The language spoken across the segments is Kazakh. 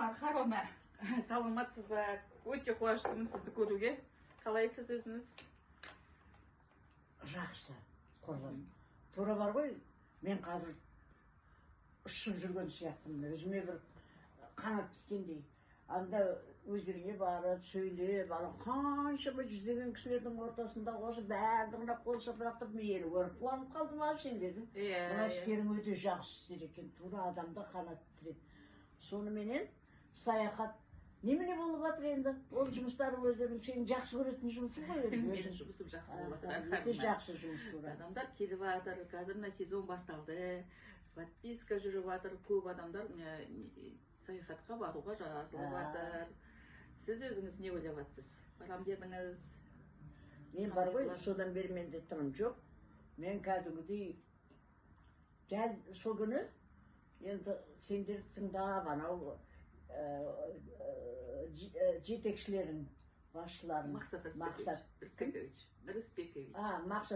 Архаровна, саламатсыз ба? Өте қуаныштымын сізді көруге. Қалайсыз өзіңіз? Жақсы, құрбым. Тура бар ғой, мен қазір ұшып жүрген сияқтымын. Өзіме бір қанат түскендей. Анда өздеріңе барып, сөйлеп, қаншама жүздеген кісілердің ортасында осы бәріне қол шапалақтап мені көріп қуанып қалдым ау сендердің. Мына істерің өте жақсы істер екен. Тура адамда қанат тіреді. Соныменен саяхат немене болып жатыр енді? Ол жұмыстары өздерің сенің жақсы көретін жұмысың ғой енді. Менің жұмысым жақсы болып жатыр. Өте жақсы жұмыс тура. Адамдар келіп жатыр, қазір мына сезон басталды. Подписка жүріп жатыр, көп адамдар саяхатқа баруға жазылып жатыр. Сіз өзіңіз не ойлап жатсыз? Барам дедіңіз. Мен бар ғой, содан бері менде тыным жоқ. Мен кәдімгідей дәл сол күні енді сендер тыңдап анау жетекшілерін, басшыларын Мақсат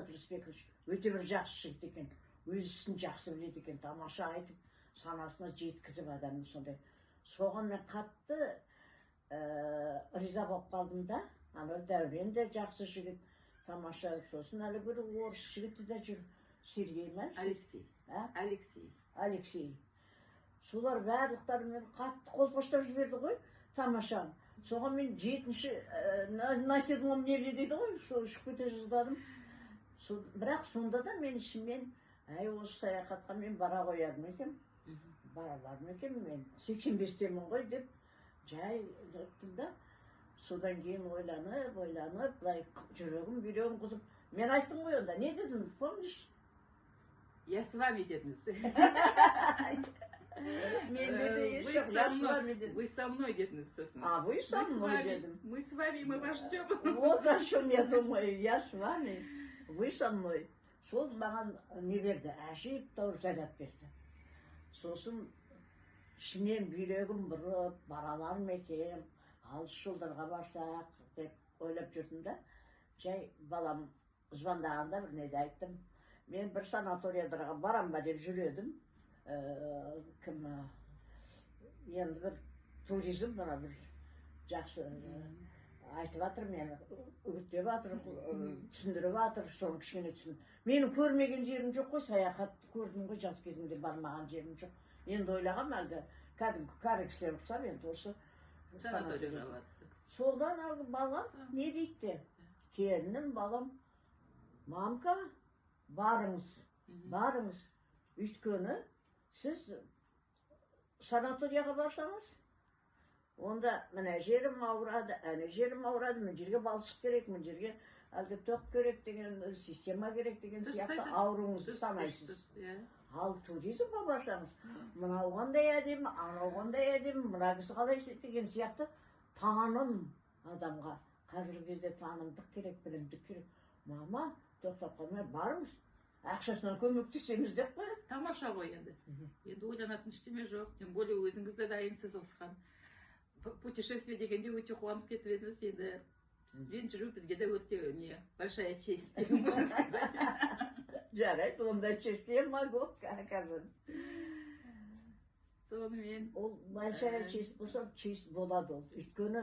Рысбекович өте бір жақсы жігіт екен. Өз ісін жақсы біледі екен, тамаша айтып, санасына жеткізіп адамның сондай. Соған мен қатты риза болып қалдым да. Анау Дәурен де жақсы жігіт, тамаша. Сосын әлі бір орыс жігіті де жүр. Сергей ма? Алексей. Солар барлықтарымен қатты қолпаштап жіберді ғой, тамаша. Соған мен жетінші на седьмом небе дейді ғой, сол ұшып кете жаздадым. Бірақ сонда да мен ішіммен, осы саяхатқа мен бара қоярым екен. Бараларым екен мен. 85-темін ғой деп, жай жаттым да. Содан кейін ойланып, былай жүрегім қызып. Мен айттым ғой онда, не дедім, помнишь? Я с вами дедіңіз. Вы со мной дедіңіз сосын. Вы со мной дедім. Мы с вами, мы вас ждем. Вот о чем я думаю, я с вами, вы со мной. Сол маған не берді, әжептәуір заряд берді. Сосын ішінен бүйрегім бұрып, бараларым екен, алыс жолдарға барсақ деп ойлап жүрдім да. Жай балам звондағанда бір неде айттым. Мен бір санаториядарға барам ба деп жүредім. Кім енді бір туризм бана бір жақсы айтып жатыр, мені үгіттеп жатыр, түсіндіріп жатыр, соны кішкене түсін. Менің көрмеген жерім жоқ қой, саяхатты көрдім ғой, жас кезімде бармаған жерім жоқ. Енді ойлағам әлгі кәдімгі кәрі кісілер ұқсап, енді осы санаторияға барды. Содан әлгі балам не дейді? Келінім, балам, мамка, барыңыз. Өйткені сіз санаторияға барсаңыз, онда мына жерім ауырады, әне жерім ауырады, мына жерге балшық керек, мына жерге әлгі тоқ керек деген, система керек деген сияқты ауруыңызды санайсыз. Ал туризмға барсаңыз, мынау қандай әдемі, анау қандай әдемі, мына кісі қалай істейді деген сияқты таным адамға. Қазіргі кезде танымдық керек, білімдік керек. Мама, тоқтап қалмай барыңыз, ақшасынан көмектесеміз деп қояды. Тамаша ғой енді. Енді ойланатын ештеме жоқ, тем более өзіңізді дайынсыз осыған. Путешествие дегенде өте қуанып кетіп едіңіз, енді сізбен жүру бізге де өте большая честь, можно сказать. Жарайды, онда честь я могу, оказывать. Сонымен. Ол большая честь болса, честь болады ол. Өйткені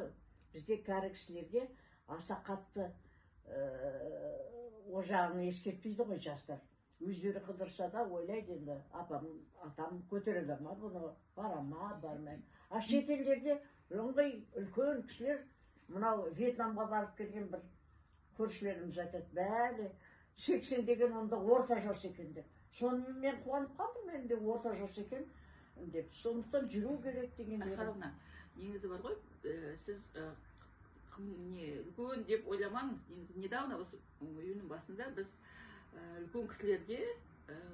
бізде кәрі кісілерге аса қатты о жағын ескертпейді ғой жастар. Өздері қыдырса да ойлайды енді, атам көтереді ма, бұны бара ма, бармай. А шетелдерде ыңғай үлкен кісілер, мынау Вьетнамға барып келген бір көршілеріміз айтады, бәлі 80 деген онда орта жас екен деп. Соны мен қуанып қалдым, мен де орта жас екен деп. Сондықтан жүру керек деген. Архаровна, негізі бар ғой, сіз үлкен деп ойламаңыз. Негізі недавно үйінің басында біз үлкен кісілерге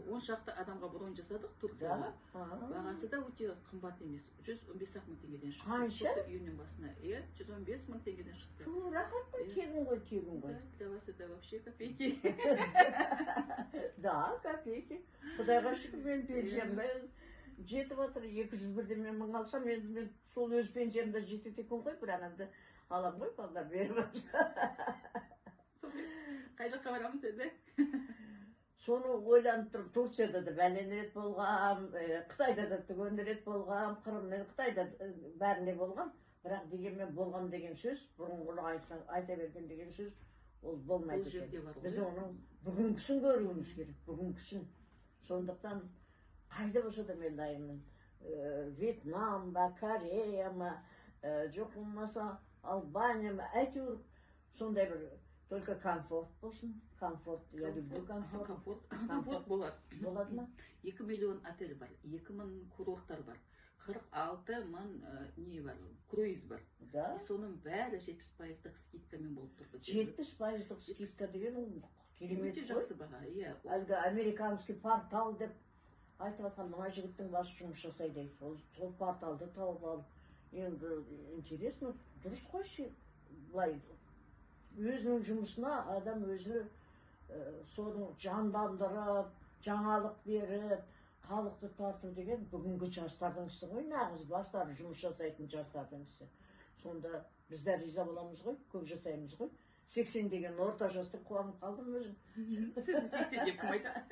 10 шақты адамға бронь жасадық Турцияға. Бағасы да өте қымбат емес. 115 мың теңгеден шықты. Қанша? Үйінің басына. 115 мың теңгеден шықты. Рахат қой, тегін ғой. Для вас это вообще копейки. Да, копейки. Құдайға шүкір, мен пенсиямда жетіп жатыр. 201 мың алсам, мен сол өз пенсиямда жетеді екен ғой, бірақ енді алам ғой, балдар беріп жатыр. Қай жаққа барамыз енді? соны ойланып тұрып, Турцияда да бәлен рет болғам, Қытайда да түген рет болғам, Қырым мен Қытайда бәрінде болғам, бірақ дегенмен болғам деген сөз, бұрынғы айта берген деген сөз, ол болмайды екен. Біз оның бүгінгісін көруіміз керек, бүгінгісін. Сондықтан қайда болса да мен дайынмын. Вьетнам ба, Корея ма, жоқ болмаса Албания ма, әйтеуір сондай бір только комфорт болсын. Комфорт, я люблю комфорт. Комфорт болады. Болады ма? 2 миллион отель бар, 2000 курорттар бар, 46 мың не бар, круиз бар. Да. И соның бәрі 70% скидкамен болып тұр. 70% скидка деген ол керемет Өте жақсы баға, иә. Әлгі американский портал деп айтып жатқан мына жігіттің басы жұмыс жасайды. Сол порталды тауып алып, енді интересно, дұрыс қойшы. Былай өзінің жұмысына адам өзі соның жандандырып, жаңалық беріп, халықты тарту деген бүгінгі жастардың ісі ғой, нағыз бастары жұмыс жасайтын жастардың ісі. Сонда біз де риза боламыз ғой, көп жасаймыз ғой. 80 деген орта жасты қуанып қалдым өзім. Сізді 80 деп кім айтады?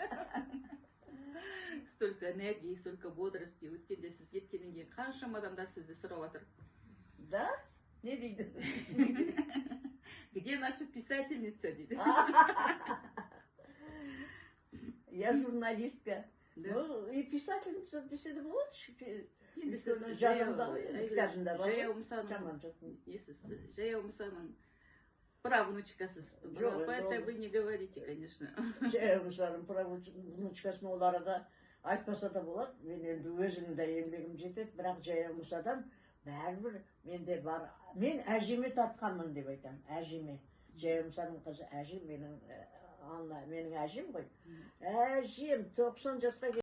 Столько энергии, столько бодрости. Өткенде сіз кеткеннен кейін қаншама адамдар сізді сұрап жатыр. Да? Не дейді? Где наша писательница, дейді. Я журналистка. Ну, и писательница десе де болады. Енді сіз Жаяу Мұсаның правнучкасыз. Это вы не говорите, конечно. Жаяу Мұсаның правнучкасын ол арада айтпаса да болады. Мен енді өзімнің де еңбегім жетеді, бірақ Жаяу Мұсадан бәрібір менде бар. Мен әжеме тартқанмын деп айтам, әжеме. Жаяу Мұсаның қызы әжем, менің әжем ғой. Әжем 90 жасқа